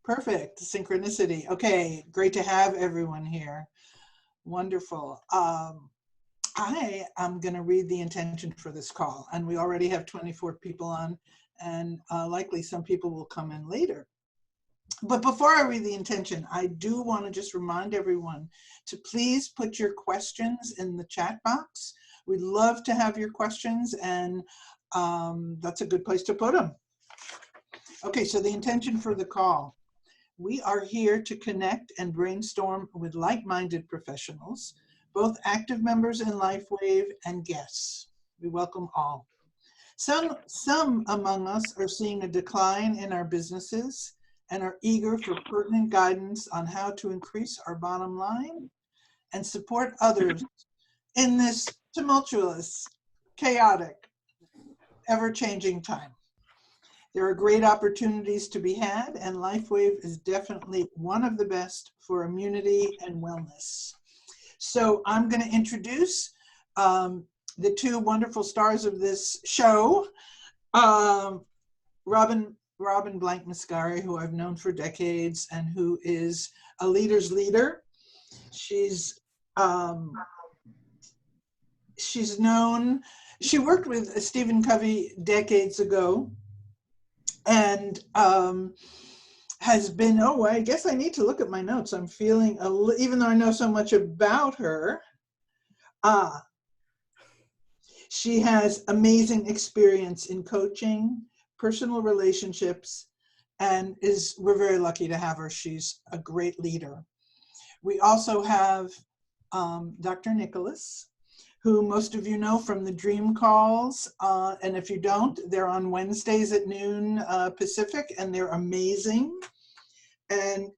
Perfect. Synchronicity. Okay, great to have everyone here. Wonderful. I am going to read the intention for this call, and we already have 24 people on, and likely some people will come in later. But before I read the intention, I do want to just remind everyone to please put your questions in the chat box. We'd love to have your questions, and that's a good place to put them. Okay, so the intention for the call. We are here to connect and brainstorm with like-minded professionals, both active members in LifeWave and guests. We welcome all. Some among us are seeing a decline in our businesses and are eager for pertinent guidance on how to increase our bottom line and support others in this tumultuous, chaotic, ever-changing time. There are great opportunities to be had, and LifeWave is definitely one of the best for immunity and wellness. So I'm going to introduce the two wonderful stars of this show, Robin Blank-Mascari, who I've known for decades and who is a leader's leader. She worked with Stephen Covey decades ago, and has been, I guess I need to look at my notes. I'm feeling, even though I know so much about her, she has amazing experience in coaching, personal relationships, and we're very lucky to have her. She's a great leader. We also have Dr. Nicholas, who most of you know from the Dream Calls, and if you don't, they're on Wednesdays at noon Pacific, and they're amazing. And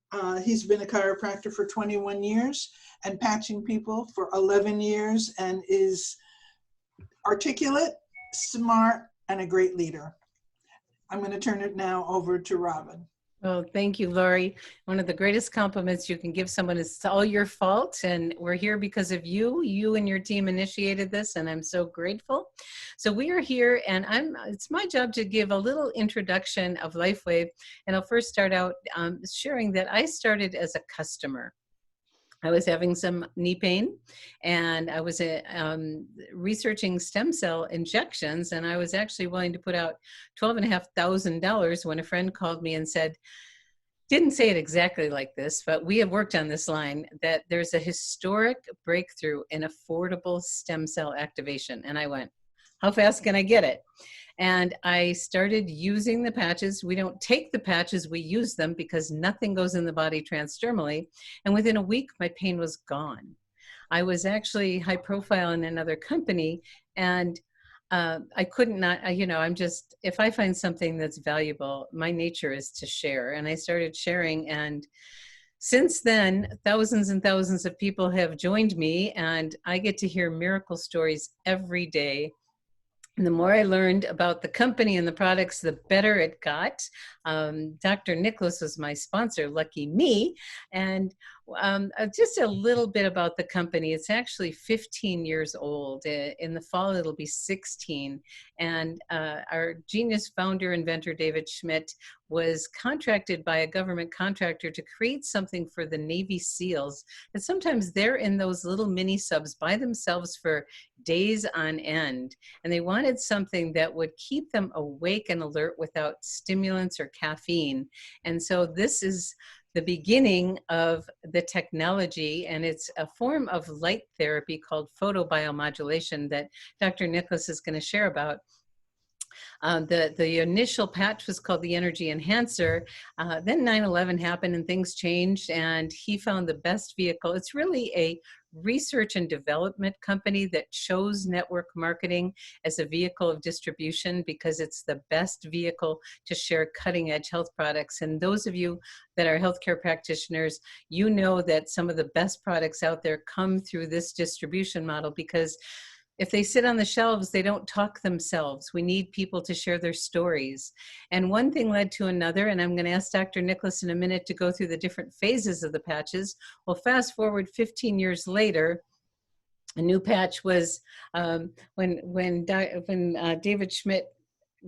he's been a chiropractor for 21 years and patching people for 11 years, and is articulate, smart, and a great leader. I'm going to turn it now over to Robin. Oh, thank you, Lori. One of the greatest compliments you can give someone is it's all your fault, and we're here because of you. You and your team initiated this, and I'm so grateful. So we are here, and it's my job to give a little introduction of LifeWave, and I'll first start out sharing that I started as a customer. I was having some knee pain, and I was researching stem cell injections, and I was actually willing to put out $12,500 when a friend called me and said, didn't say it exactly like this, but we have worked on this line, that there's a historic breakthrough in affordable stem cell activation. And I went, how fast can I get it? And I started using the patches. We don't take the patches, we use them because nothing goes in the body transdermally. And within a week, my pain was gone. I was actually high profile in another company, and I couldn't I'm just, if I find something that's valuable, my nature is to share. And I started sharing, and since then, thousands and thousands of people have joined me, and I get to hear miracle stories every day. And the more I learned about the company and the products, the better it got. Dr. Nicholas was my sponsor, lucky me. And just a little bit about the company. It's actually 15 years old. In the fall, it'll be 16. And our genius founder, inventor, David Schmidt, was contracted by a government contractor to create something for the Navy SEALs. And sometimes they're in those little mini subs by themselves for days on end. And they wanted something that would keep them awake and alert without stimulants or caffeine. And so this is the beginning of the technology, and it's a form of light therapy called photobiomodulation that Dr. Nicholas is going to share about. The initial patch was called the Energy Enhancer. Then 9/11 happened and things changed, and he found the best vehicle. It's really a research and development company that chose network marketing as a vehicle of distribution because it's the best vehicle to share cutting edge health products. And those of you that are healthcare practitioners, you know that some of the best products out there come through this distribution model, because if they sit on the shelves, they don't talk themselves. We need people to share their stories. And one thing led to another, and I'm going to ask Dr. Nicholas in a minute to go through the different phases of the patches. Well, fast forward 15 years later, a new patch was when David Schmidt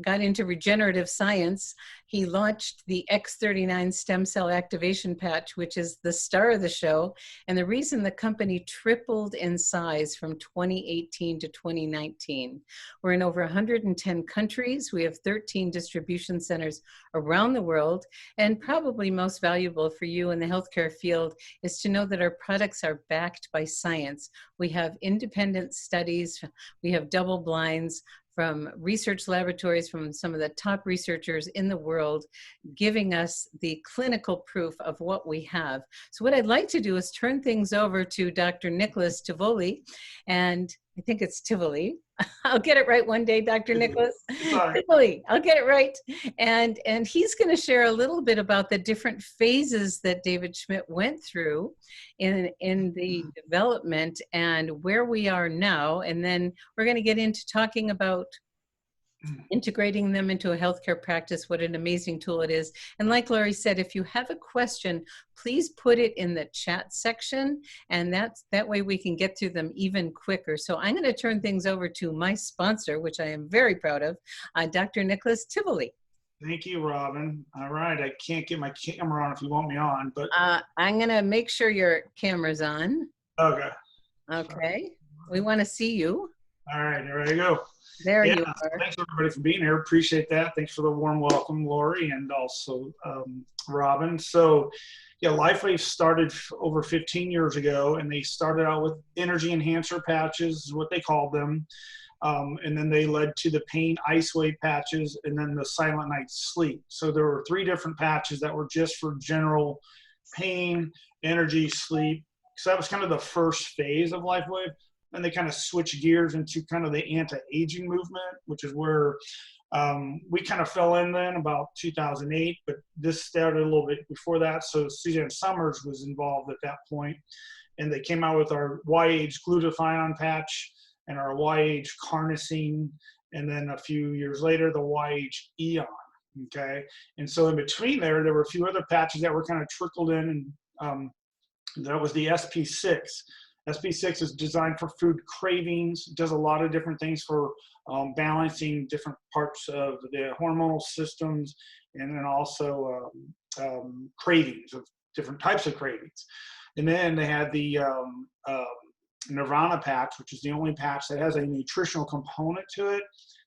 got into regenerative science, he launched the X39 stem cell activation patch, which is the star of the show. And the reason the company tripled in size from 2018 to 2019. We're in over 110 countries. We have 13 distribution centers around the world. And probably most valuable for you in the healthcare field is to know that our products are backed by science. We have independent studies, we have double blinds from research laboratories, from some of the top researchers in the world, giving us the clinical proof of what we have. So what I'd like to do is turn things over to Dr. Nicholas Tivoli, and I think it's Tivoli. I'll get it right one day, Dr. Nicholas. Tivoli, I'll get it right. And he's going to share a little bit about the different phases that David Schmidt went through in the development and where we are now. And then we're going to get into talking about integrating them into a healthcare practice, what an amazing tool it is. And like Laurie said, if you have a question, please put it in the chat section, and that way we can get through them even quicker. So I'm going to turn things over to my sponsor, which I am very proud of, Dr. Nicholas Tivoli. Thank you, Robin. All right, I can't get my camera on if you want me on, but I'm going to make sure your camera's on. Okay. Okay. We want to see you. All right, there you go. There you are. Thanks everybody for being here. Appreciate that. Thanks for the warm welcome, Lori, and also Robin. So, yeah, LifeWave started over 15 years ago, and they started out with energy enhancer patches, is what they called them. And then they led to the pain ice wave patches, and then the silent night sleep. So there were 3 different patches that were just for general pain, energy, sleep. So that was kind of the first phase of LifeWave. And they kind of switched gears into kind of the anti-aging movement, which is where we kind of fell in then about 2008, but this started a little bit before that. So Suzanne Summers was involved at that point, and they came out with our Y-Age glutathione patch and our Y-Age carnosine, and then a few years later, the Y-Age Eon, okay? And so in between there were a few other patches that were kind of trickled in, and that was the SP6. SP6 is designed for food cravings, does a lot of different things for balancing different parts of the hormonal systems, and then also cravings of different types of cravings. And then they had the Nirvana patch, which is the only patch that has a nutritional component to it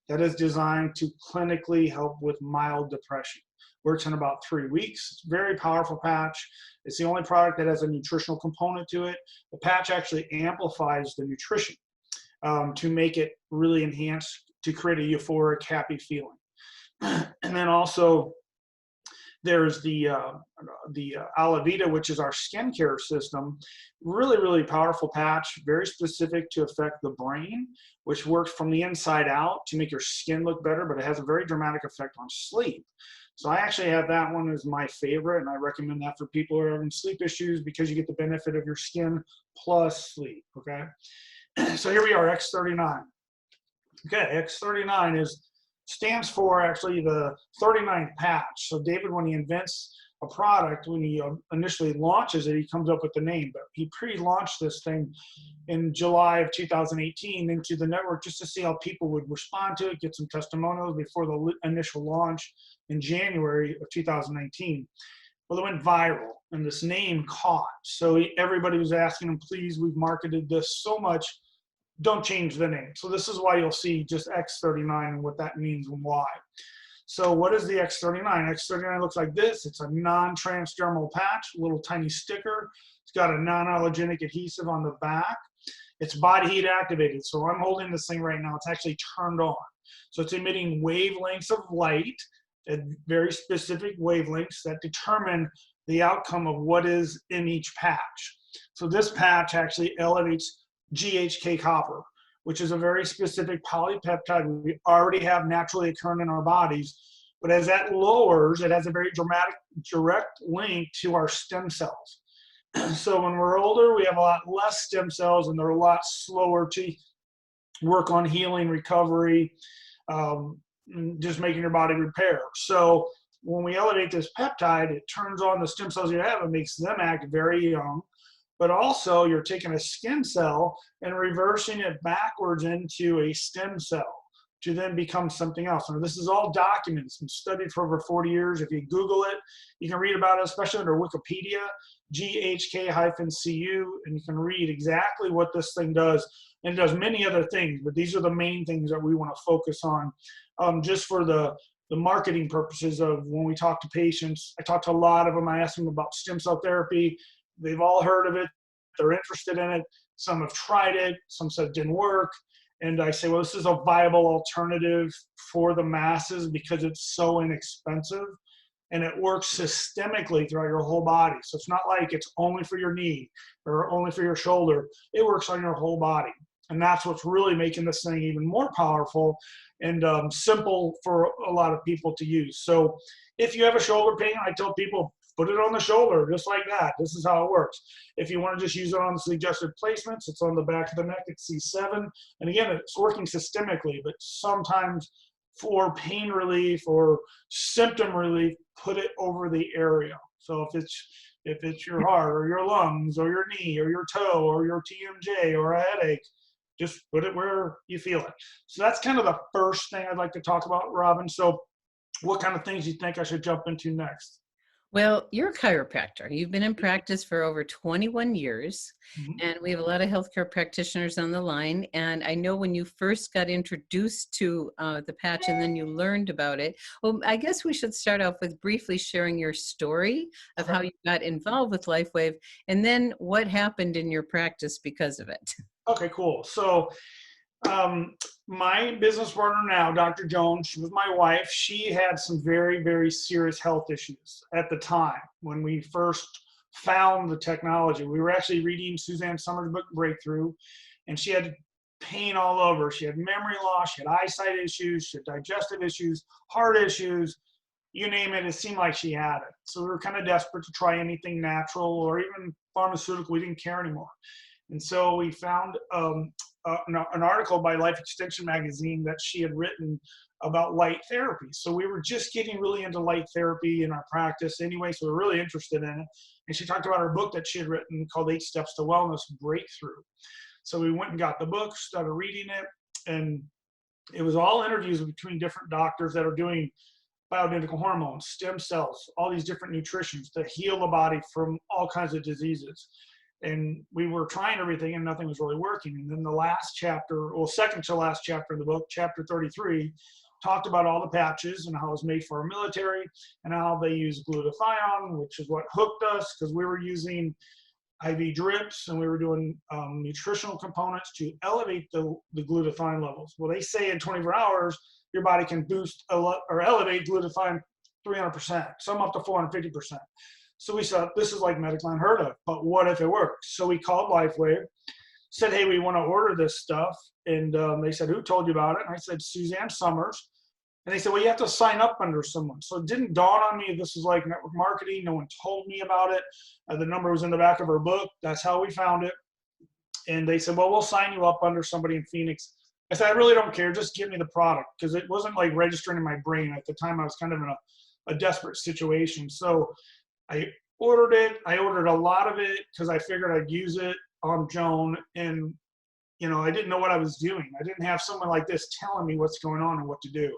that is designed to clinically help with mild depression. Works in about 3 weeks. It's a very powerful patch. It's the only product that has a nutritional component to it. The patch actually amplifies the nutrition to make it really enhanced, to create a euphoric, happy feeling. And then also there's the Alavita, which is our skincare system. Really, really powerful patch, very specific to affect the brain, which works from the inside out to make your skin look better, but it has a very dramatic effect on sleep. So I actually have that one as my favorite, and I recommend that for people who are having sleep issues because you get the benefit of your skin plus sleep, okay? So here we are, X39. Okay, X39 stands for actually the 39th patch. So David, when he invents a product, when he initially launches it, he comes up with the name, but he pre-launched this thing in July of 2018 into the network just to see how people would respond to it, get some testimonials before the initial launch in January of 2019. Well, it went viral, and this name caught. So everybody was asking him, please, we've marketed this so much, don't change the name. So this is why you'll see just X39 and what that means and why. So what is the X39? X39 looks like this. It's a non-transdermal patch, a little tiny sticker. It's got a non-allergenic adhesive on the back. It's body heat activated. So I'm holding this thing right now. It's actually turned on. So it's emitting wavelengths of light at very specific wavelengths that determine the outcome of what is in each patch. So this patch actually elevates GHK copper, which is a very specific polypeptide we already have naturally occurring in our bodies. But as that lowers, it has a very direct link to our stem cells. So when we're older, we have a lot less stem cells, and they're a lot slower to work on healing, recovery, just making your body repair. So when we elevate this peptide, it turns on the stem cells you have and makes them act very young. But also you're taking a skin cell and reversing it backwards into a stem cell to then become something else. And this is all documented. It's been studied for over 40 years. If you Google it, you can read about it, especially under Wikipedia, GHK-CU, and you can read exactly what this thing does. And it does many other things, but these are the main things that we want to focus on, just for the marketing purposes of when we talk to patients. I talk to a lot of them. I ask them about stem cell therapy. They've all heard of it. They're interested in it. Some have tried it. Some said it didn't work. And I say, well, this is a viable alternative for the masses because it's so inexpensive and it works systemically throughout your whole body. So it's not like it's only for your knee or only for your shoulder. It works on your whole body. And that's what's really making this thing even more powerful and simple for a lot of people to use. So if you have a shoulder pain, I tell people, put it on the shoulder, just like that. This is how it works. If you want to just use it on suggested placements, it's on the back of the neck at C7. And again, it's working systemically, but sometimes for pain relief or symptom relief, put it over the area. So if it's your heart or your lungs or your knee or your toe or your TMJ or a headache, just put it where you feel it. So that's kind of the first thing I'd like to talk about, Robin. So what kind of things do you think I should jump into next? Well, you're a chiropractor. You've been in practice for over 21 years, and we have a lot of healthcare practitioners on the line. And I know when you first got introduced to the patch and then you learned about it, well, I guess we should start off with briefly sharing your story of how you got involved with LifeWave and then what happened in your practice because of it. Okay, cool. So my business partner now, Dr. Jones, she was my wife. She had some very, very serious health issues at the time when we first found the technology. We were actually reading Suzanne Summers' book, Breakthrough, and she had pain all over. She had memory loss, she had eyesight issues, she had digestive issues, heart issues, you name it, it seemed like she had it. So we were kind of desperate to try anything natural or even pharmaceutical. We didn't care anymore. And so we found an article by Life Extension magazine that she had written about light therapy. So we were just getting really into light therapy in our practice anyway, so we were really interested in it. And she talked about her book that she had written called 8 Steps to Wellness, Breakthrough. So we went and got the book, started reading it, and it was all interviews between different doctors that are doing bioidentical hormones, stem cells, all these different nutritions to heal the body from all kinds of diseases. And we were trying everything and nothing was really working. And then the last chapter, well, second to last chapter in the book, chapter 33, talked about all the patches and how it was made for our military and how they use glutathione, which is what hooked us because we were using IV drips and we were doing nutritional components to elevate the glutathione levels. Well, they say in 24 hours, your body can boost or elevate glutathione 300%, some up to 450%. So we said, this is like medically unheard of, but what if it works? So we called LifeWave, said, hey, we want to order this stuff. And they said, who told you about it? And I said, Suzanne Summers. And they said, well, you have to sign up under someone. So it didn't dawn on me this is like network marketing. No one told me about it. The number was in the back of her book. That's how we found it. And they said, well, we'll sign you up under somebody in Phoenix. I said, I really don't care. Just give me the product, because it wasn't like registering in my brain. At the time, I was kind of in a desperate situation. So I ordered it. I ordered a lot of it because I figured I'd use it on Joan. And, you know, I didn't know what I was doing. I didn't have someone like this telling me what's going on and what to do,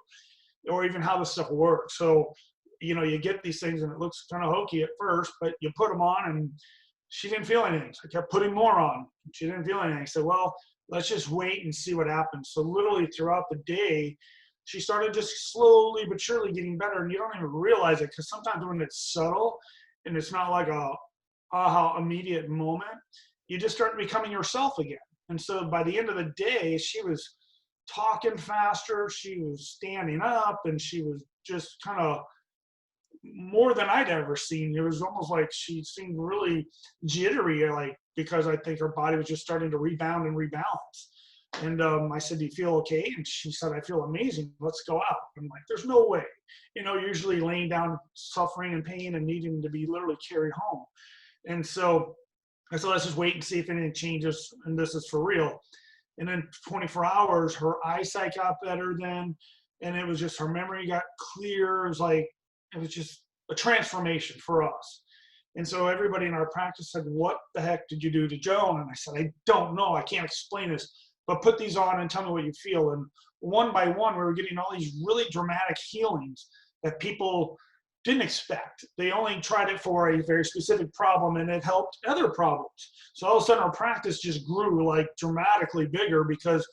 or even how this stuff works. So, you know, you get these things and it looks kind of hokey at first, but you put them on and she didn't feel anything. So I kept putting more on. She didn't feel anything. I said, well, let's just wait and see what happens. So literally throughout the day, she started just slowly but surely getting better. And you don't even realize it, because sometimes when it's subtle and it's not like a aha immediate moment, you just start becoming yourself again. And so by the end of the day, she was talking faster, she was standing up, and she was just kind of more than I'd ever seen. It was almost like she seemed really jittery, like, because I think her body was just starting to rebound and rebalance. And I said, do you feel okay? And she said, I feel amazing. Let's go out. I'm like, there's no way. You know, usually laying down, suffering and pain and needing to be literally carried home. And so I said, let's just wait and see if anything changes, and this is for real. And then 24 hours, her eyesight got better then, and it was just her memory got clear. It was like, it was just a transformation for us. And so everybody in our practice said, what the heck did you do to Joan? And I said, I don't know. I can't explain this. but put these on and tell me what you feel. And one by one, we were getting all these really dramatic healings that people didn't expect. They only tried it for a very specific problem, and it helped other problems. So all of a sudden our practice just grew like dramatically bigger, because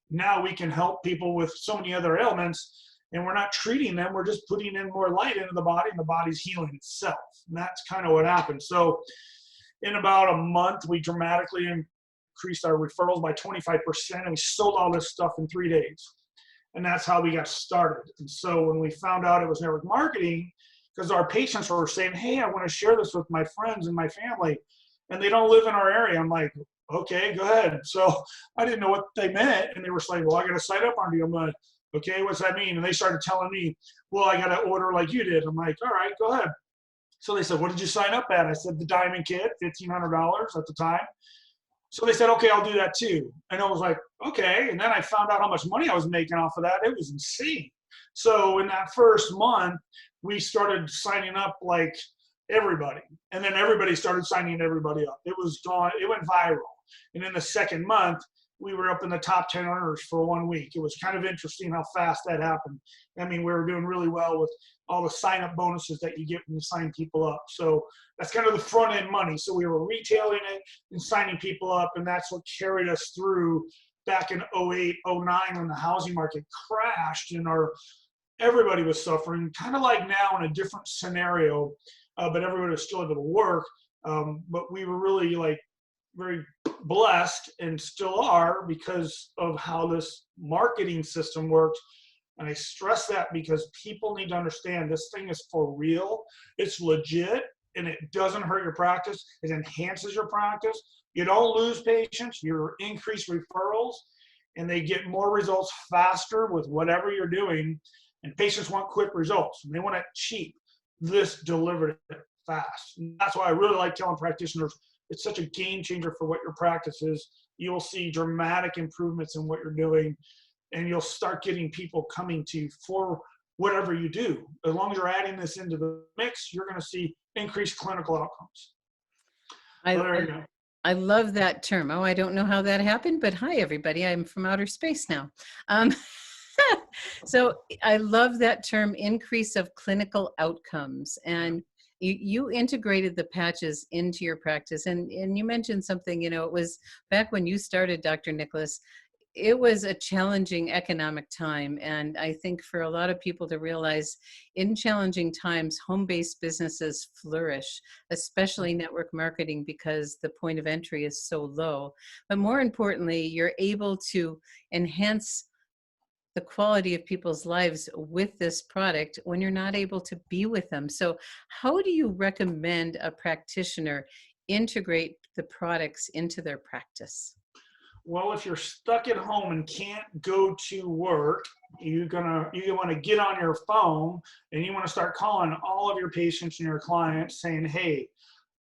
now we can help people with so many other ailments, and we're not treating them, we're just putting in more light into the body, and the body's healing itself. And that's kind of what happened. So in about a month, we dramatically increased our referrals by 25%, and we sold all this stuff in 3 days. And that's how we got started. And so when we found out it was network marketing, because our patients were saying, hey, I want to share this with my friends and my family, and they don't live in our area. I'm like, okay, go ahead. So I didn't know what they meant, and they were saying, well, I got to sign up on you. I'm like, okay, what's that mean? And they started telling me, well, I got to order like you did. I'm like, all right, go ahead. So they said, what did you sign up at? I said, the Diamond Kit, $1,500 at the time. So they said, okay, I'll do that too. And I was like, okay. And then I found out how much money I was making off of that. It was insane. So in that first month, we started signing up like everybody. And then everybody started signing everybody up. It was gone. It went viral. And in the second month, we were up in the top 10 earners for 1 week. It was kind of interesting how fast that happened. I mean, we were doing really well with all the sign-up bonuses that you get when you sign people up. So that's kind of the front-end money. So we were retailing it and signing people up, and that's what carried us through back in 08, 09 when the housing market crashed and everybody was suffering, kind of like now in a different scenario, but everybody was still able to work. But we were really like very blessed, and still are, because of how this marketing system works. And I stress that because people need to understand this thing is for real. It's legit, and it doesn't hurt your practice. It enhances your practice. You don't lose patients. You increase referrals, and they get more results faster with whatever you're doing. And patients want quick results, and they want it cheap. This delivered it fast. And that's why I really like telling practitioners, it's such a game changer for what your practice is. You'll see dramatic improvements in what you're doing, and you'll start getting people coming to you for whatever you do. As long as you're adding this into the mix, you're going to see increased clinical outcomes. So there you go. I love that term. Oh, I don't know how that happened, but hi, everybody. I'm from outer space now. So I love that term, increase of clinical outcomes. And you integrated the patches into your practice. And you mentioned something, it was back when you started, Dr. Nicholas, it was a challenging economic time. And I think for a lot of people to realize in challenging times, home-based businesses flourish, especially network marketing, because the point of entry is so low. But more importantly, you're able to enhance the quality of people's lives with this product when you're not able to be with them. So how do you recommend a practitioner integrate the products into their practice? Well, if you're stuck at home and can't go to work, you want to get on your phone and you want to start calling all of your patients and your clients saying, hey,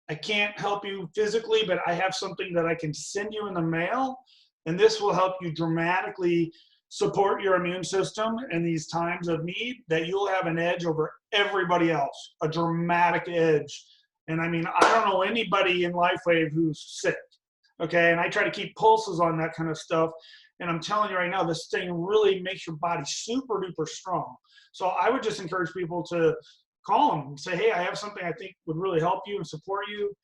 I can't help you physically, but I have something that I can send you in the mail, and this will help you dramatically support your immune system in these times of need, that you'll have an edge over everybody else, a dramatic edge. And I mean, I don't know anybody in LifeWave who's sick, okay? And I try to keep pulses on that kind of stuff. And I'm telling you right now, this thing really makes your body super duper strong. So I would just encourage people to call them and say, hey, I have something I think would really help you and support you.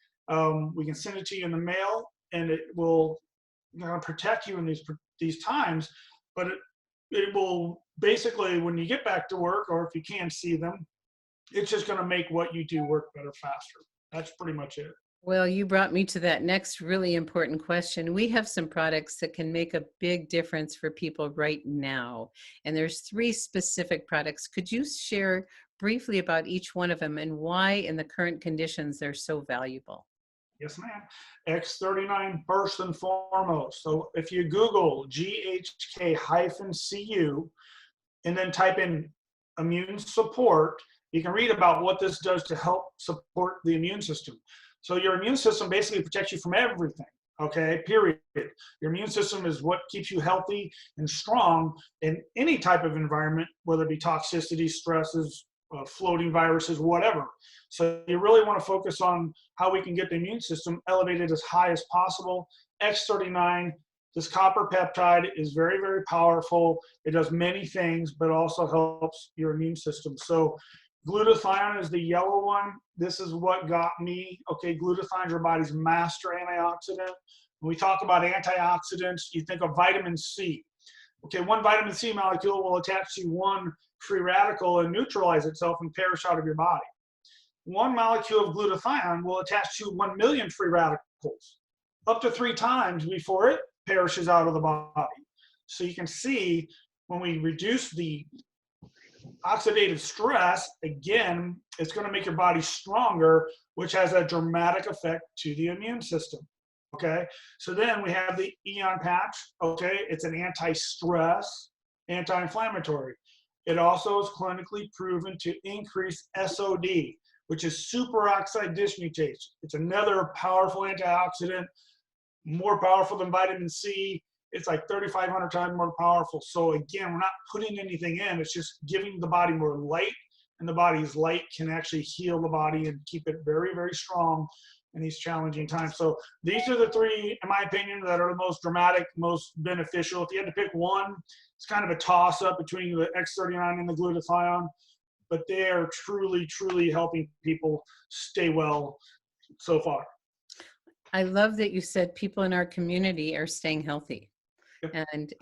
We can send it to you in the mail, and it will protect you in these times. But it will basically, when you get back to work, or if you can't see them, it's just going to make what you do work better faster. That's pretty much it. Well, you brought me to that next really important question. We have some products that can make a big difference for people right now. And there's 3 specific products. Could you share briefly about each one of them and why in the current conditions they're so valuable? Yes, ma'am. X39 first and foremost. So if you Google GHK-CU and then type in immune support, you can read about what this does to help support the immune system. So your immune system basically protects you from everything, okay, period. Your immune system is what keeps you healthy and strong in any type of environment, whether it be toxicity, stresses, floating viruses, whatever. So you really want to focus on how we can get the immune system elevated as high as possible. X39 This copper peptide is very, very powerful. It does many things, but also helps your immune system. So glutathione is the yellow one. This is what got me. Okay, glutathione is your body's master antioxidant. When we talk about antioxidants, you think of vitamin C. Okay, one vitamin C molecule will attach to one free radical and neutralize itself and perish out of your body. One molecule of glutathione will attach to 1 million free radicals, up to 3 times before it perishes out of the body. So you can see when we reduce the oxidative stress, again, it's going to make your body stronger, which has a dramatic effect to the immune system. Okay, so then we have the Eon patch. Okay, it's an anti-stress, anti-inflammatory. It also is clinically proven to increase SOD, which is superoxide dismutase. It's another powerful antioxidant, more powerful than vitamin C. It's like 3,500 times more powerful. So again, we're not putting anything in. It's just giving the body more light, and the body's light can actually heal the body and keep it very, very strong in these challenging times. So these are the 3, in my opinion, that are the most dramatic, most beneficial. If you had to pick one, it's kind of a toss-up between the X39 and the glutathione, but they are truly, truly helping people stay well so far. I love that you said people in our community are staying healthy. Yep. And,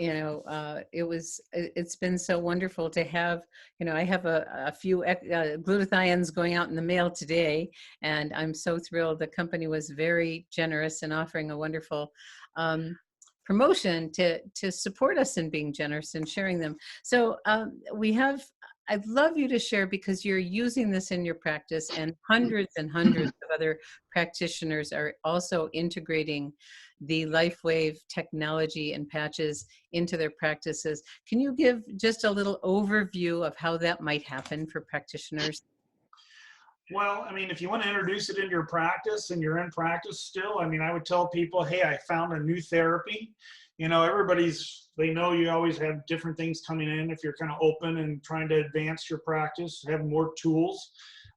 it's been so wonderful to have, I have a few glutathiones going out in the mail today, and I'm so thrilled. The company was very generous in offering a wonderful promotion to support us in being generous and sharing them. So I'd love you to share, because you're using this in your practice, and hundreds and hundreds of other practitioners are also integrating the LifeWave technology and patches into their practices. Can you give just a little overview of how that might happen for practitioners? Well, I mean, if you want to introduce it into your practice and you're in practice still, I mean, I would tell people, hey, I found a new therapy. They know you always have different things coming in if you're kind of open and trying to advance your practice, have more tools.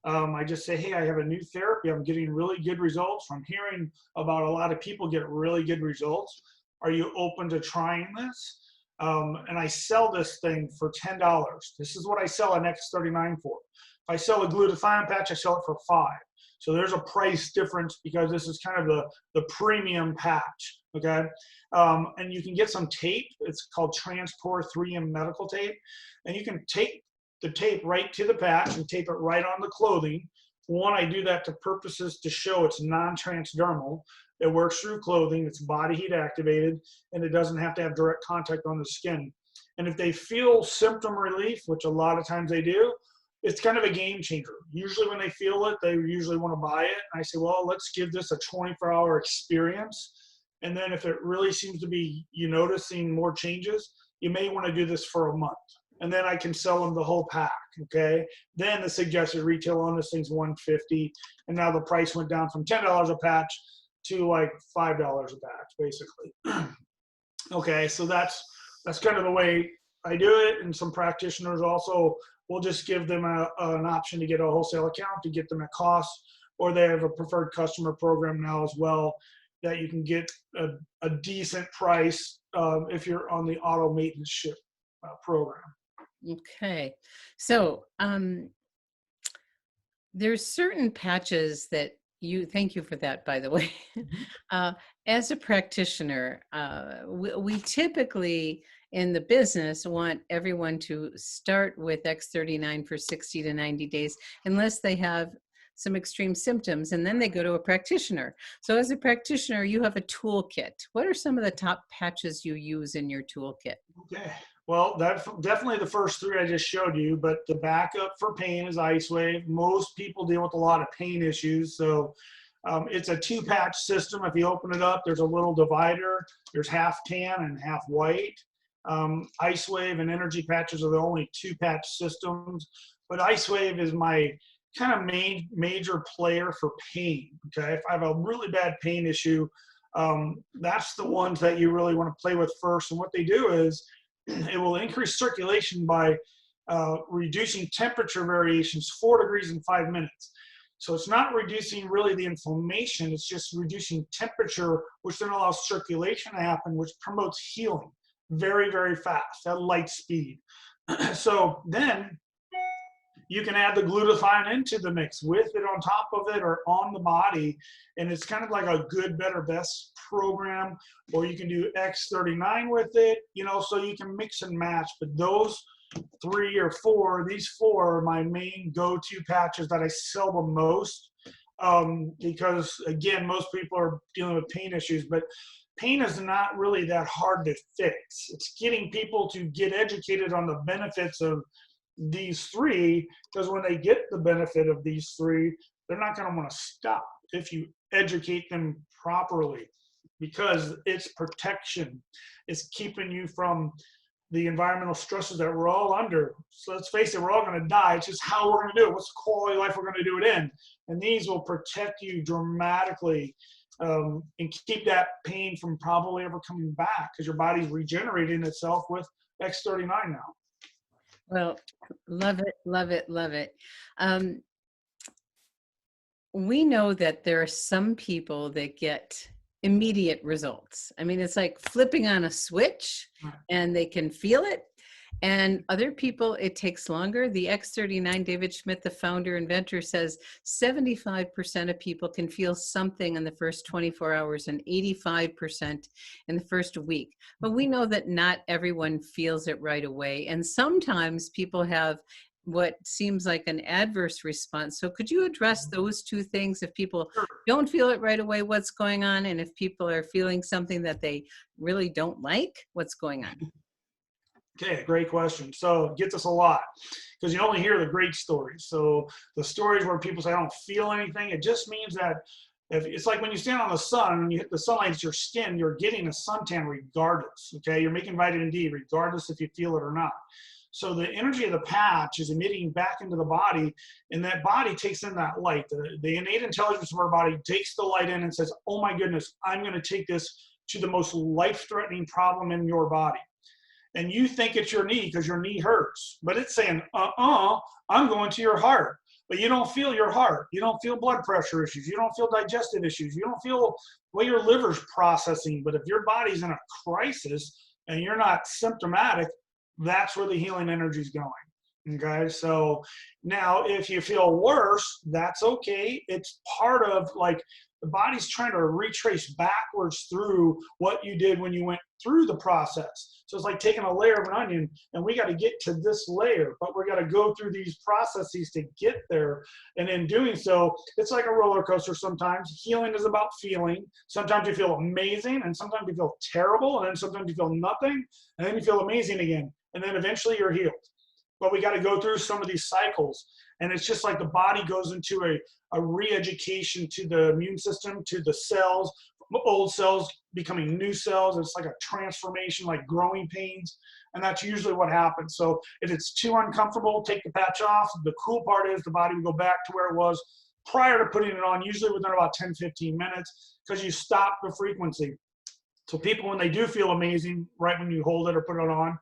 I just say, hey, I have a new therapy. I'm getting really good results. I'm hearing about a lot of people get really good results. Are you open to trying this? And I sell this thing for $10. This is what I sell an X39 for. If I sell a glutathione patch, I sell it for $5. So there's a price difference because this is kind of the premium patch, okay? And you can get some tape. It's called Transport 3M medical tape. And you can tape the tape right to the patch and tape it right on the clothing. One, I do that to purposes to show it's non-transdermal. It works through clothing, it's body heat activated, and it doesn't have to have direct contact on the skin. And if they feel symptom relief, which a lot of times they do, it's kind of a game changer. Usually when they feel it, they usually want to buy it. And I say, well, let's give this a 24-hour experience. And then if it really seems to be you noticing more changes, you may want to do this for a month. And then I can sell them the whole pack, okay? Then the suggested retail on this thing's $150, and now the price went down from $10 a patch to like $5 a patch, basically. Okay, so that's kind of the way I do it, and some practitioners also will just give them an option to get a wholesale account to get them at cost, or they have a preferred customer program now as well that you can get a decent price if you're on the auto maintenance ship program. Okay, so there's certain patches that thank you for that, by the way. As a practitioner, we typically in the business want everyone to start with X39 for 60 to 90 days, unless they have some extreme symptoms, and then they go to a practitioner. So as a practitioner, you have a toolkit. What are some of the top patches you use in your toolkit? Okay. Well, that's definitely the first 3 I just showed you, but the backup for pain is IceWave. Most people deal with a lot of pain issues, so it's a 2-patch system. If you open it up, there's a little divider. There's half tan and half white. IceWave and Energy patches are the only 2-patch systems, but IceWave is my kind of major player for pain, okay? If I have a really bad pain issue, that's the ones that you really want to play with first, and what they do is it will increase circulation by reducing temperature variations 4 degrees in 5 minutes. So it's not reducing really the inflammation, it's just reducing temperature, which then allows circulation to happen, which promotes healing very, very fast at light speed. So then you can add the glutathione into the mix with it, on top of it, or on the body. And it's kind of like a good, better, best program. Or you can do X39 with it, so you can mix and match. But those 3 or 4, these 4 are my main go-to patches that I sell the most. Because again, most people are dealing with pain issues, but pain is not really that hard to fix. It's getting people to get educated on the benefits of these 3, because when they get the benefit of these 3, they're not going to want to stop if you educate them properly, because it's protection. It's keeping you from the environmental stresses that we're all under. So let's face it, we're all going to die. It's just how we're going to do it. What's the quality of life we're going to do it in? And these will protect you dramatically, and keep that pain from probably ever coming back, because your body's regenerating itself with X39 now. Well, love it, love it, love it. We know that there are some people that get immediate results. I mean, it's like flipping on a switch and they can feel it. And other people, it takes longer. The X39, David Schmidt, the founder, inventor, says 75% of people can feel something in the first 24 hours and 85% in the first week. But we know that not everyone feels it right away. And sometimes people have what seems like an adverse response. So could you address those 2 things? If people don't feel it right away, what's going on? And if people are feeling something that they really don't like, what's going on? Okay, great question. So it gets us a lot, because you only hear the great stories. So the stories where people say, I don't feel anything, it just means that if it's like when you stand on the sun and you hit the sunlight into your skin, you're getting a suntan regardless. Okay, you're making vitamin D regardless if you feel it or not. So the energy of the patch is emitting back into the body, and that body takes in that light. The innate intelligence of our body takes the light in and says, oh my goodness, I'm going to take this to the most life-threatening problem in your body. And you think it's your knee because your knee hurts, but it's saying, I'm going to your heart. But you don't feel your heart. You don't feel blood pressure issues. You don't feel digestive issues. You don't feel the way your liver's processing. But if your body's in a crisis and you're not symptomatic, that's where the healing energy is going. Okay, so now if you feel worse, that's okay. It's part of, like, the body's trying to retrace backwards through what you did when you went through the process. So it's like taking a layer of an onion, and we got to get to this layer, but we got to go through these processes to get there. And in doing so, it's like a roller coaster sometimes. Healing is about feeling. Sometimes you feel amazing, and sometimes you feel terrible, and then sometimes you feel nothing, and then you feel amazing again. And then eventually you're healed. But we got to go through some of these cycles. And it's just like the body goes into a re-education to the immune system, to the cells, old cells becoming new cells. It's like a transformation, like growing pains. And that's usually what happens. So if it's too uncomfortable, take the patch off. The cool part is the body will go back to where it was prior to putting it on, usually within about 10, 15 minutes, because you stop the frequency. So people, when they do feel amazing, right when you hold it or put it on,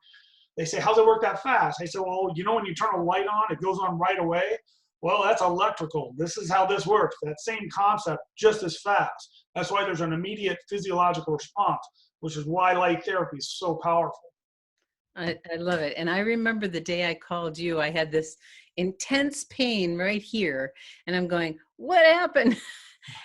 they say, how's it work that fast? I say, well, when you turn a light on, it goes on right away. Well, that's electrical. This is how this works. That same concept, just as fast. That's why there's an immediate physiological response, which is why light therapy is so powerful. I love it. And I remember the day I called you, I had this intense pain right here. And I'm going, what happened?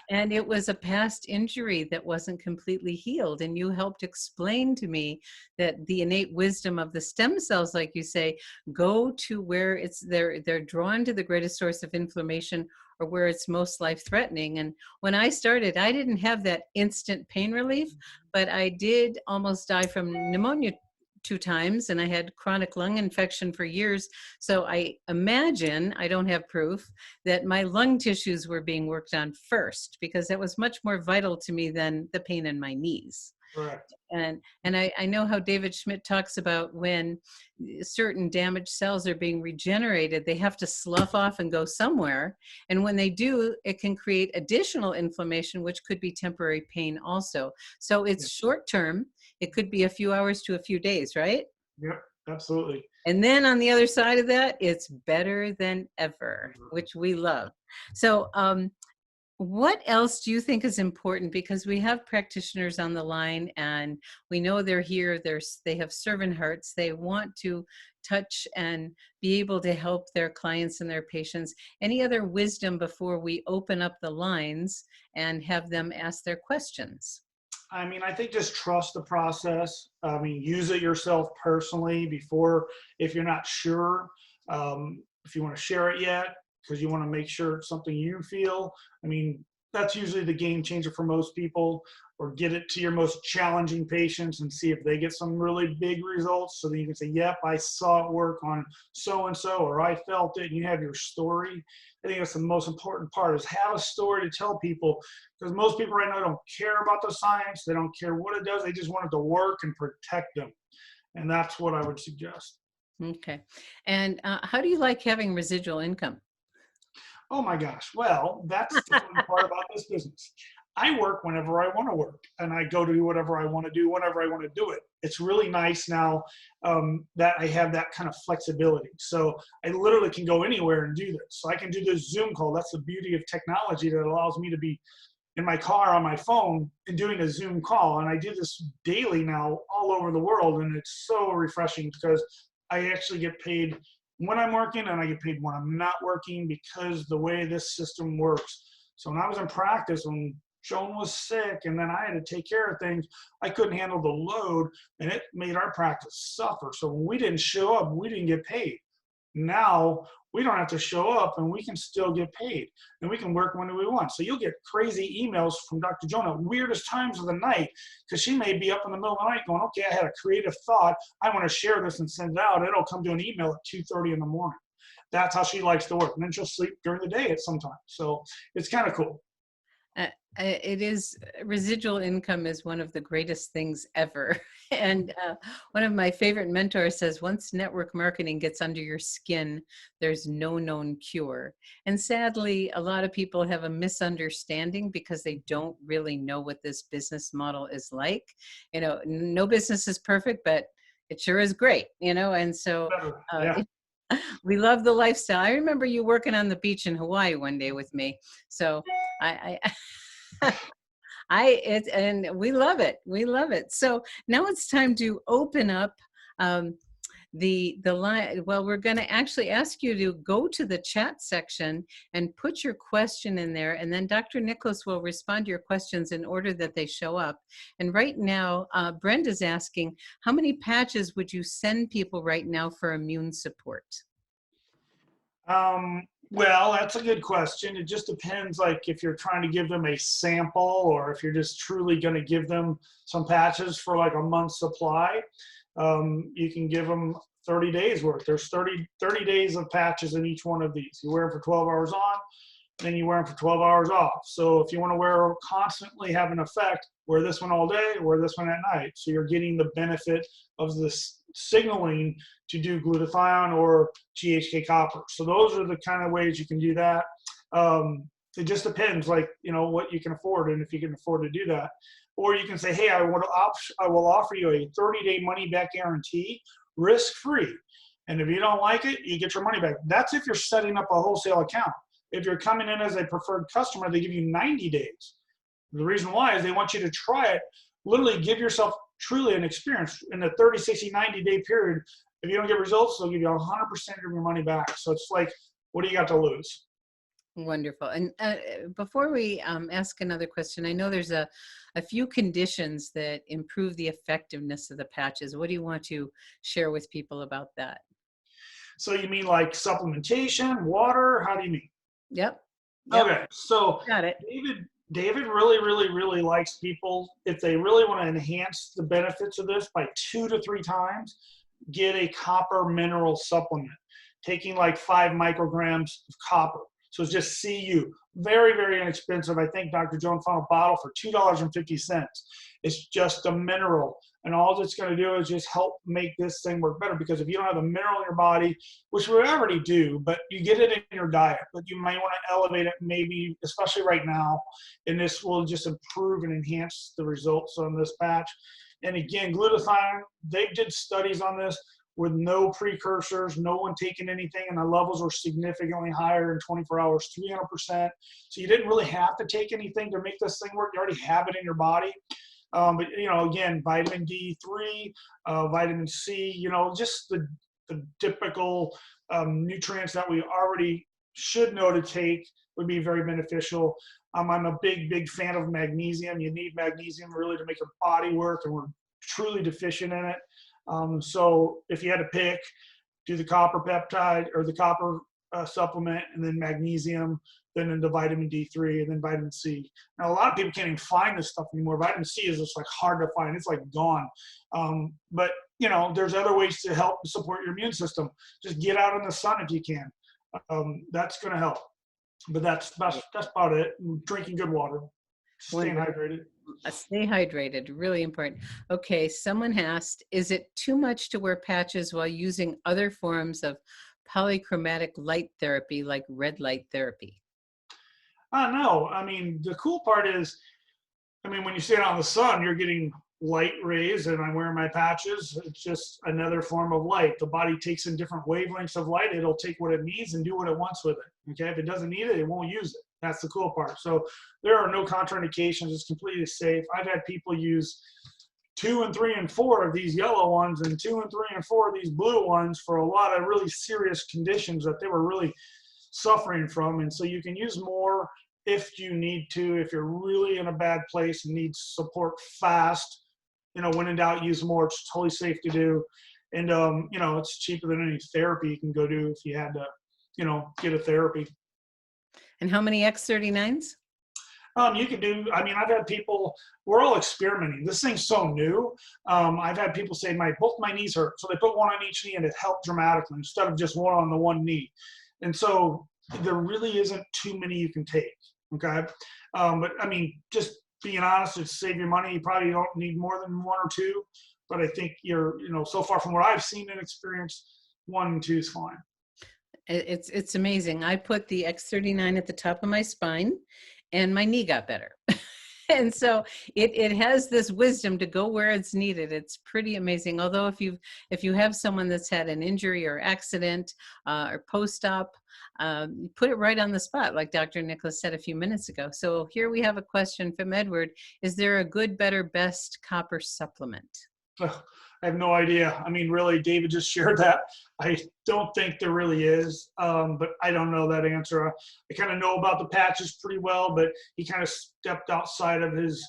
And it was a past injury that wasn't completely healed. And you helped explain to me that the innate wisdom of the stem cells, like you say, go to where they're drawn to the greatest source of inflammation, or where it's most life-threatening. And when I started, I didn't have that instant pain relief, but I did almost die from pneumonia 2 times, and I had chronic lung infection for years. So I imagine, I don't have proof, that my lung tissues were being worked on first, because that was much more vital to me than the pain in my knees. Correct. And I know how David Schmidt talks about when certain damaged cells are being regenerated, they have to slough off and go somewhere. And when they do, it can create additional inflammation, which could be temporary pain also. So it's short term. It could be a few hours to a few days, right? Yep, absolutely. And then on the other side of that, it's better than ever, which we love. So, what else do you think is important? Because we have practitioners on the line and we know they're here, they have servant hearts. They want to touch and be able to help their clients and their patients. Any other wisdom before we open up the lines and have them ask their questions? I mean, I think just trust the process. I mean, use it yourself personally before, if you're not sure, if you want to share it yet, because you want to make sure it's something you feel. I mean, that's usually the game changer for most people. Or get it to your most challenging patients and see if they get some really big results. So that you can say, yep, I saw it work on so-and-so, or I felt it, and you have your story. I think that's the most important part, is have a story to tell people, because most people right now don't care about the science. They don't care what it does. They just want it to work and protect them. And that's what I would suggest. Okay. And how do you like having residual income? Oh my gosh. Well, that's the fun part about this business. I work whenever I want to work, and I go to do whatever I want to do whenever I want to do it. It's really nice now that I have that kind of flexibility. So I literally can go anywhere and do this. So I can do this Zoom call. That's the beauty of technology, that allows me to be in my car on my phone and doing a Zoom call. And I do this daily now all over the world, and it's so refreshing because I actually get paid when I'm working and I get paid when I'm not working, because the way this system works. So when I was in practice, when Joan was sick and then I had to take care of things, I couldn't handle the load, and it made our practice suffer. So when we didn't show up, we didn't get paid. Now we don't have to show up and we can still get paid, and we can work when we want. So you'll get crazy emails from Dr. Joan at weirdest times of the night, because she may be up in the middle of the night going, okay, I had a creative thought, I want to share this and send it out. It'll come to an email at 2:30 in the morning. That's how she likes to work. And then she'll sleep during the day at some time. So it's kind of cool. It is, residual income is one of the greatest things ever. And one of my favorite mentors says, once network marketing gets under your skin, there's no known cure. And sadly, a lot of people have a misunderstanding because they don't really know what this business model is like. You know, no business is perfect, but it sure is great, you know, and so Yeah. we love the lifestyle. I remember you working on the beach in Hawaii one day with me. So I and we love it. We love it. So now it's time to open up the line. Well, we're going to actually ask you to go to the chat section and put your question in there, and then Dr. Nicholas will respond to your questions in order that they show up. And right now, Brenda's asking, how many patches would you send people right now for immune support? Well, that's a good question. It just depends, like if you're trying to give them a sample, or if you're just truly going to give them some patches for like a month's supply. You can give them 30 days worth. There's 30 days of patches in each one of these. You wear them for 12 hours on, then you wear them for 12 hours off. So if you want to wear constantly have an effect, wear this one all day, wear this one at night. So you're getting the benefit of this signaling to do glutathione or GHK copper. So those are the kind of ways you can do that. It just depends, like, you know, what you can afford, and if you can afford to do that. Or you can say, hey, I will offer you a 30-day money-back guarantee, risk-free. And if you don't like it, you get your money back. That's if you're setting up a wholesale account. If you're coming in as a preferred customer, they give you 90 days. The reason why is they want you to try it, literally give yourself truly an experience. In the 30, 60, 90-day period, if you don't get results, they'll give you 100% of your money back. So it's like, what do you got to lose? Wonderful. And before we ask another question, I know there's a few conditions that improve the effectiveness of the patches. What do you want to share with people about that? So you mean like supplementation, water? How do you mean? Yep. Okay, so Got it. David really likes people, if they really want to enhance the benefits of this by 2 to 3 times, get a copper mineral supplement, taking like 5 micrograms of copper. So it's just CU. Very inexpensive. I think Dr. Joan found a bottle for $2.50. It's just a mineral. And all it's going to do is just help make this thing work better. Because if you don't have a mineral in your body, which we already do, but you get it in your diet, but you might want to elevate it maybe, especially right now. And this will just improve and enhance the results on this patch. And again, glutathione, they did studies on this. with no precursors, no one taking anything, and the levels were significantly higher in 24 hours, 300%. So you didn't really have to take anything to make this thing work. You already have it in your body. But, you know, again, vitamin D3, vitamin C, you know, just the typical nutrients that we already should know to take would be very beneficial. I'm a big fan of magnesium. You need magnesium really to make your body work, and we're truly deficient in it. So if you had to pick, do the copper peptide or the copper supplement, and then magnesium, then into vitamin D3, and then vitamin C. Now, a lot of people can't even find this stuff anymore. Vitamin C is just like hard to find. It's like gone. But, you know, there's other ways to help support your immune system. Just get out in the sun if you can. That's going to help. But that's about it. Drinking good water. Staying hydrated. Stay hydrated, really important. Okay, someone asked, is it too much to wear patches while using other forms of polychromatic light therapy like red light therapy? No, I mean, the cool part is, I mean, when you sit out in the sun, you're getting light rays, and I'm wearing my patches. It's just another form of light. The body takes in different wavelengths of light. It'll take what it needs and do what it wants with it. Okay, if it doesn't need it, it won't use it. That's the cool part. So there are no contraindications. It's completely safe. I've had people use 2 and 3 and 4 of these yellow ones and 2 and 3 and 4 of these blue ones for a lot of really serious conditions that they were really suffering from. And so you can use more if you need to. If you're really in a bad place and need support fast, you know, when in doubt, use more. It's totally safe to do. And, you know, it's cheaper than any therapy you can go do if you had to, you know, get a therapy. And how many X39s? You can do, I mean, I've had people, we're all experimenting. This thing's so new. I've had people say, both my knees hurt. So they put one on each knee and it helped dramatically instead of just one on the one knee. And so there really isn't too many you can take. Okay. But I mean, just being honest, to save your money, you probably don't need more than 1 or 2. But I think you're, you know, so far from what I've seen and experienced, 1 and 2 is fine. It's amazing. I put the X39 at the top of my spine and my knee got better. And so it has this wisdom to go where it's needed. It's pretty amazing. Although if you have someone that's had an injury or accident or post-op, put it right on the spot, like Dr. Nicholas said a few minutes ago. So here we have a question from Edward. Is there a good, better, best copper supplement? I have no idea. I mean, really, David just shared that. I don't think there really is, but I don't know that answer. I kind of know about the patches pretty well, but he kind of stepped outside of his,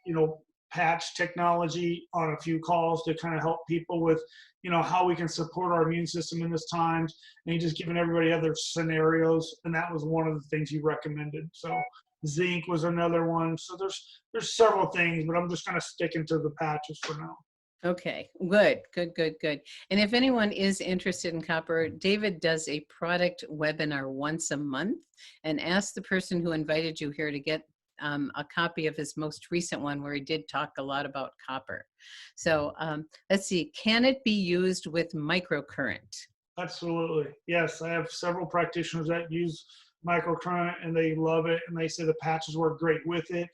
you know, patch technology on a few calls to kind of help people with, you know, how we can support our immune system in this time. And he just given everybody other scenarios, and that was one of the things he recommended. So zinc was another one. So there's several things, but I'm just kind of sticking to the patches for now. Okay, good. And if anyone is interested in copper, David does a product webinar once a month, and ask the person who invited you here to get a copy of his most recent one where he did talk a lot about copper. So let's see, can it be used with microcurrent? Absolutely. Yes, I have several practitioners that use microcurrent and they love it, and they say the patches work great with it.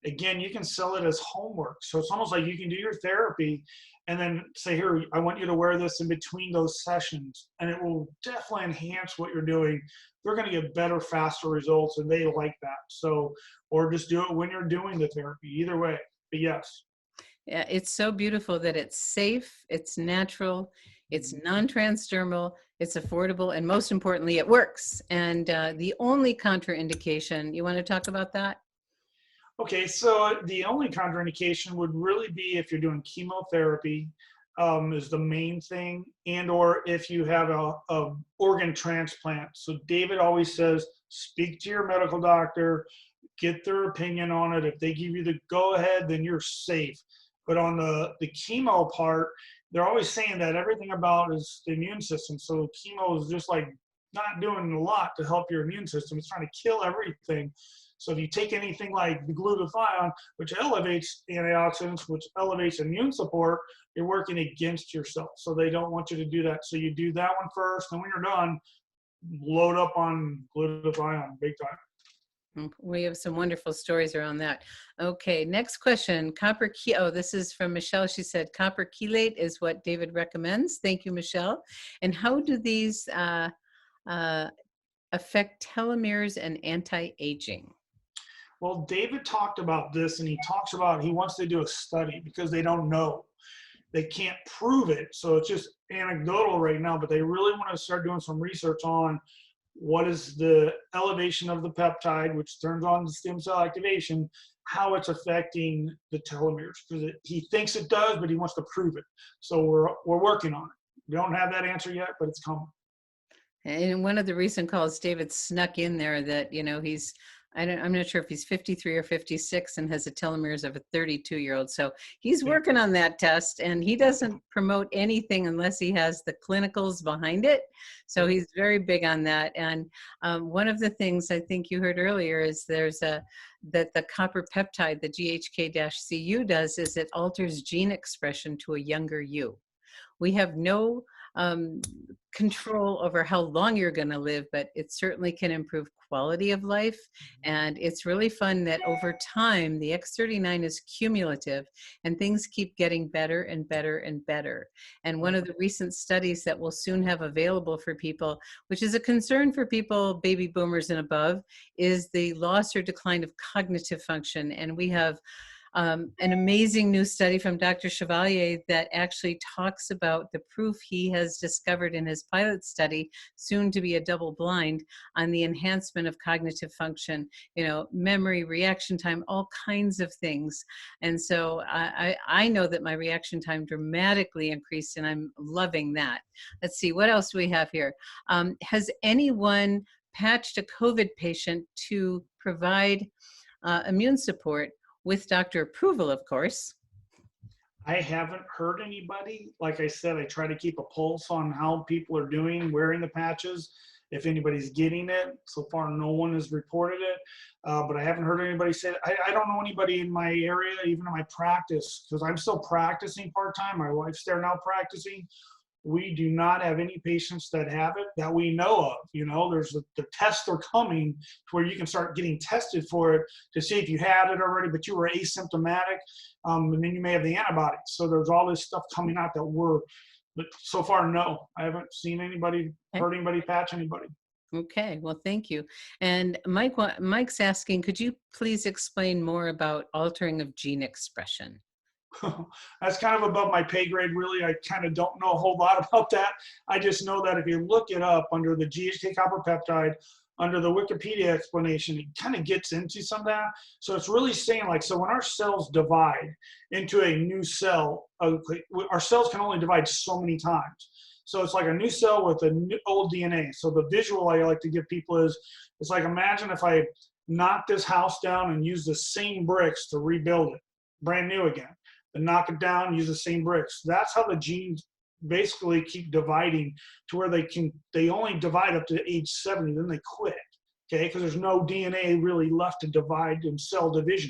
Again, you can sell it as homework. So it's almost like you can do your therapy and then say, here, I want you to wear this in between those sessions. And it will definitely enhance what you're doing. They're going to get better, faster results, and they like that. So, or just do it when you're doing the therapy, either way. But yes. Yeah, it's so beautiful that it's safe, it's natural, it's non-transdermal, it's affordable, and most importantly, it works. And the only contraindication, you want to talk about that? Okay, so the only contraindication would really be if you're doing chemotherapy, is the main thing, and or if you have a organ transplant. So David always says, speak to your medical doctor, get their opinion on it. If they give you the go ahead, then you're safe. But on the chemo part, they're always saying that everything about is the immune system. So chemo is just like not doing a lot to help your immune system. It's trying to kill everything. So if you take anything like the glutathione, which elevates antioxidants, which elevates immune support, you're working against yourself. So they don't want you to do that. So you do that one first, and when you're done, load up on glutathione big time. We have some wonderful stories around that. Okay, next question. This is from Michelle. She said copper chelate is what David recommends. Thank you, Michelle. And how do these affect telomeres and anti-aging? Well, David talked about this, and he talks about he wants to do a study because they don't know. They can't prove it. So it's just anecdotal right now, but they really want to start doing some research on what is the elevation of the peptide, which turns on the stem cell activation, how it's affecting the telomeres. Because he thinks it does, but he wants to prove it. So we're working on it. We don't have that answer yet, but it's coming. And in one of the recent calls, David snuck in there that, I'm not sure if he's 53 or 56 and has the telomeres of a 32-year-old. So he's working on that test, and he doesn't promote anything unless he has the clinicals behind it. So he's very big on that. And one of the things I think you heard earlier is that the copper peptide, the GHK-Cu does, is it alters gene expression to a younger you. We have no control over how long you're going to live, but it certainly can improve quality of life. And it's really fun that over time, the X39 is cumulative and things keep getting better and better and better. And one of the recent studies that we'll soon have available for people, which is a concern for people, baby boomers and above, is the loss or decline of cognitive function. And we have an amazing new study from Dr. Chevalier that actually talks about the proof he has discovered in his pilot study, soon to be a double blind, on the enhancement of cognitive function, memory, reaction time, all kinds of things. And so I know that my reaction time dramatically increased, and I'm loving that. Let's see, what else do we have here? Has anyone patched a COVID patient to provide immune support with doctor approval, of course? I haven't heard anybody. Like I said, I try to keep a pulse on how people are doing, wearing the patches, if anybody's getting it. So far, no one has reported it, but I haven't heard anybody say it. I don't know anybody in my area, even in my practice, because I'm still practicing part-time. My wife's there now practicing. We do not have any patients that have it that we know of. There's the tests are coming to where you can start getting tested for it to see if you had it already, but you were asymptomatic, and then you may have the antibodies. So there's all this stuff coming out but so far, no. I haven't seen anybody, heard anybody patch anybody. Okay, well, thank you. And Mike's asking, could you please explain more about altering of gene expression? That's kind of above my pay grade, really. I kind of don't know a whole lot about that. I just know that if you look it up under the GHK copper peptide, under the Wikipedia explanation, it kind of gets into some of that. So it's really saying, so when our cells divide into a new cell, our cells can only divide so many times. So it's like a new cell with a new, old DNA. So the visual I like to give people is, it's like, imagine if I knock this house down and use the same bricks to rebuild it, brand new again. And knock it down, use the same bricks. That's how the genes basically keep dividing to where they only divide up to age 70, then they quit, okay? Because there's no DNA really left to divide in cell division.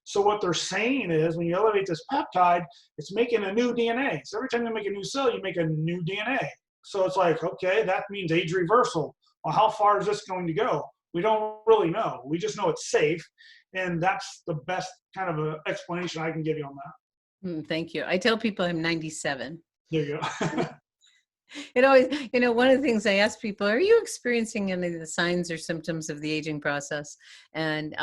So what they're saying is when you elevate this peptide, it's making a new DNA. So every time you make a new cell, you make a new DNA. So it's like, okay, that means age reversal. Well, how far is this going to go? We don't really know. We just know it's safe. And that's the best kind of explanation I can give you on that. Thank you. I tell people I'm 97. There you go. It always, one of the things I ask people, are you experiencing any of the signs or symptoms of the aging process? And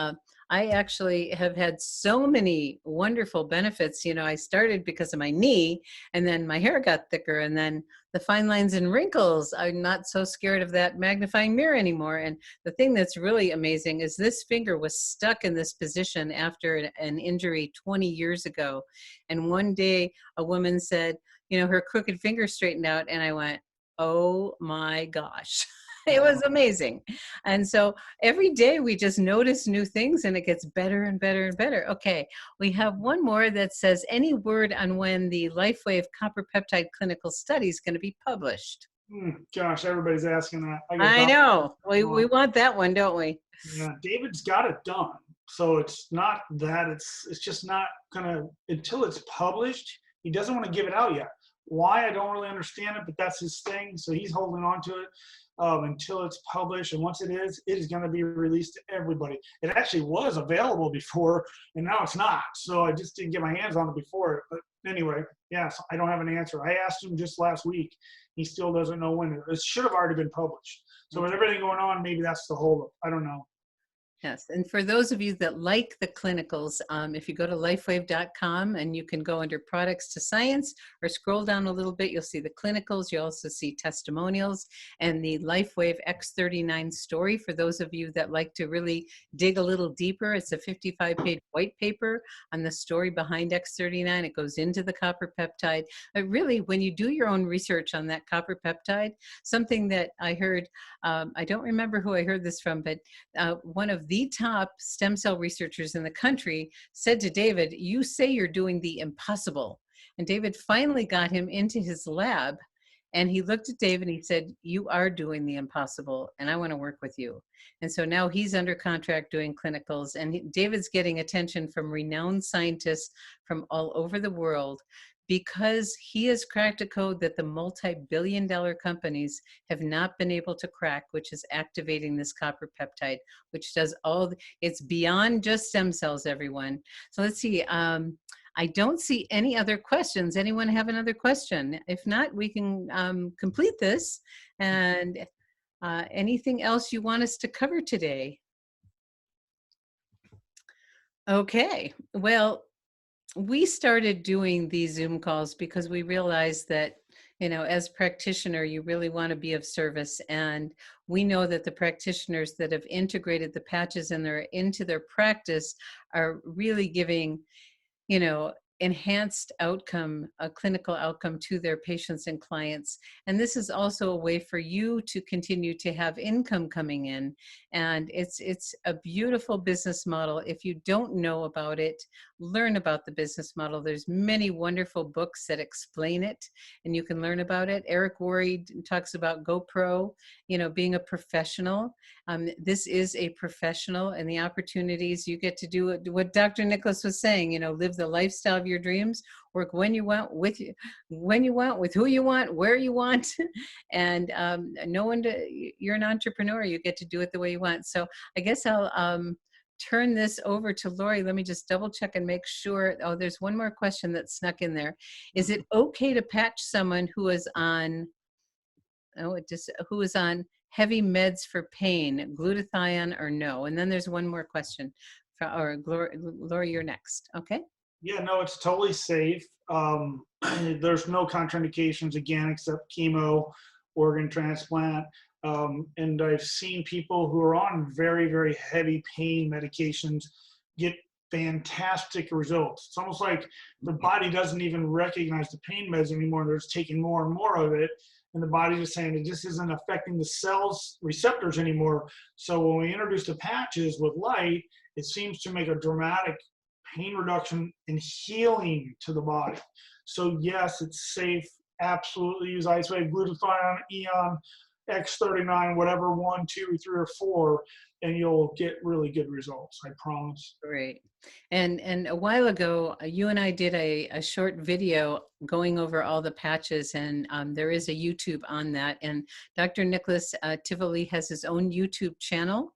I actually have had so many wonderful benefits. I started because of my knee, and then my hair got thicker, and then the fine lines and wrinkles. I'm not so scared of that magnifying mirror anymore. And the thing that's really amazing is this finger was stuck in this position after an injury 20 years ago. And one day a woman said, her crooked finger straightened out, and I went, oh my gosh. It was amazing. And so every day we just notice new things, and it gets better and better and better. Okay, we have one more that says, any word on when the LifeWave copper peptide clinical study is going to be published? Gosh, everybody's asking that. I know. We want that one, don't we? Yeah, David's got it done. So it's not that, it's just not gonna, until it's published, he doesn't want to give it out yet. Why, I don't really understand it, but that's his thing. So he's holding on to it until it's published. And once it is going to be released to everybody. It actually was available before, and now it's not. So I just didn't get my hands on it before. But anyway, yes, I don't have an answer. I asked him just last week. He still doesn't know when. It should have already been published. So with everything going on, maybe that's the holdup. I don't know. Yes, and for those of you that like the clinicals, if you go to lifewave.com and you can go under products to science or scroll down a little bit, you'll see the clinicals. You also see testimonials and the LifeWave X39 story. For those of you that like to really dig a little deeper, it's a 55-page white paper on the story behind X39. It goes into the copper peptide. But really, when you do your own research on that copper peptide, something that I heard, I don't remember who I heard this from, but one of the top stem cell researchers in the country said to David, "You say you're doing the impossible." And David finally got him into his lab, and he looked at David and he said, "You are doing the impossible, and I want to work with you." And so now he's under contract doing clinicals, and David's getting attention from renowned scientists from all over the world, because he has cracked a code that the multi-billion-dollar companies have not been able to crack, which is activating this copper peptide, which does it's beyond just stem cells, everyone. So let's see. I don't see any other questions. Anyone have another question? If not, we can complete this. And anything else you want us to cover today? Okay, well, we started doing these Zoom calls because we realized that, you know, as practitioner, you really want to be of service. And we know that the practitioners that have integrated the patches into their practice are really giving, you know, enhanced outcome, a clinical outcome to their patients and clients. And this is also a way for you to continue to have income coming in. And it's a beautiful business model. If you don't know about it, learn about the business model. There's many wonderful books that explain it, and you can learn about it. Eric Worre talks about GoPro, you know, being a professional. This is a professional, and the opportunities you get to do what Dr. Nicholas was saying, you know, live the lifestyle of your dreams, work when you want, with who you want, where you want, and you're an entrepreneur. You get to do it the way you want. So I guess I'll turn this over to Lori. Let me just double check and make sure. Oh, there's one more question that snuck in there. Is it okay to patch someone who is on, who is on heavy meds for pain, glutathione or no? And then there's one more question. Lori, you're next. Okay. Yeah, no, it's totally safe. There's no contraindications, again, except chemo, organ transplant. And I've seen people who are on very, very heavy pain medications get fantastic results. It's almost like the body doesn't even recognize the pain meds anymore. They're just taking more and more of it. And the body's just saying it just isn't affecting the cells receptors anymore. So when we introduce the patches with light, it seems to make a dramatic pain reduction and healing to the body. So yes, it's safe. Absolutely use IceWave, glutathione, Eon, X39, whatever, 1, 2, 3, or 4, and you'll get really good results. I promise. Great. And a while ago, you and I did a short video going over all the patches, and there is a YouTube on that. And Dr. Nicholas Tivoli has his own YouTube channel,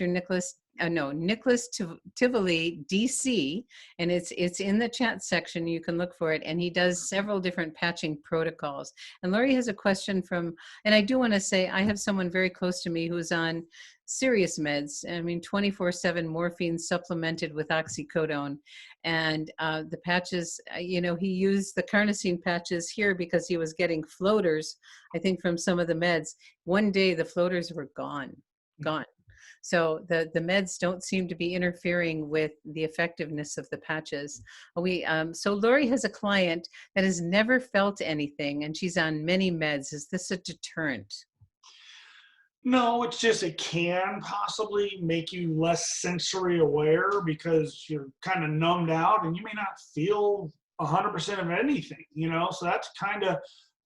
Nicholas Tivoli DC, and it's in the chat section. You can look for it, and he does several different patching protocols. And Lori has a question and I do want to say, I have someone very close to me who's on serious meds. I mean, 24/7 morphine supplemented with oxycodone, and the patches, you know, he used the carnosine patches here because he was getting floaters, I think, from some of the meds. One day the floaters were gone. So the meds don't seem to be interfering with the effectiveness of the patches. So Lori has a client that has never felt anything, and she's on many meds. Is this a deterrent? No, it's just it can possibly make you less sensory aware because you're kind of numbed out and you may not feel 100% of anything, you know? So that's kind of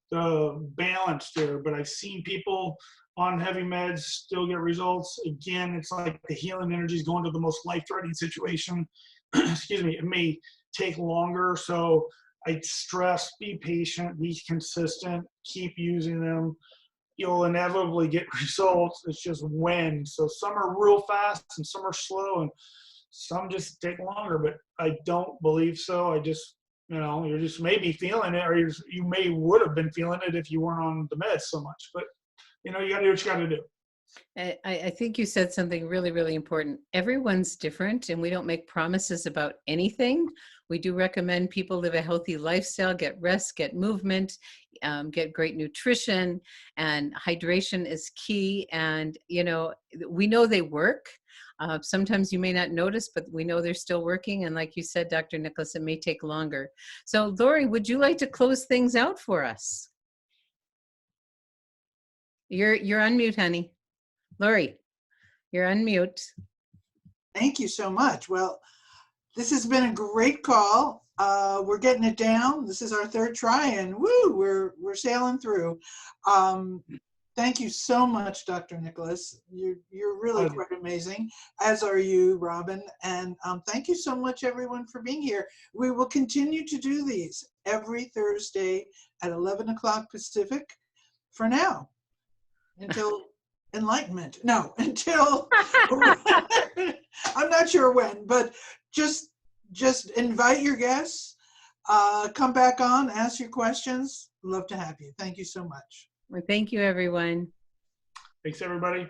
the balance there. But I've seen people on heavy meds still get results. Again, it's like the healing energy is going to the most life-threatening situation. Excuse me, it may take longer. So I stress, be patient, be consistent, keep using them. You'll inevitably get results. It's just when. So some are real fast and some are slow and some just take longer, but I don't believe so. I just, you're just maybe feeling it, or you may would have been feeling it if you weren't on the meds so much. But, you got to do what you got to do. I think you said something really, really important. Everyone's different, and we don't make promises about anything. We do recommend people live a healthy lifestyle, get rest, get movement, get great nutrition, and hydration is key. And, we know they work. Sometimes you may not notice, but we know they're still working. And like you said, Dr. Nicholas, it may take longer. So Lori, would you like to close things out for us? You're on mute, honey. Lori, you're on mute. Thank you so much. Well, this has been a great call. We're getting it down. This is our third try, and woo, we're sailing through. Thank you so much, Dr. Nicholas. You're really quite amazing, as are you, Robin. And thank you so much, everyone, for being here. We will continue to do these every Thursday at 11 o'clock Pacific for now, until enlightenment. No, until I'm not sure when, but just invite your guests, come back on, ask your questions. Love to have you. Thank you so much. Well, thank you, everyone. Thanks, everybody.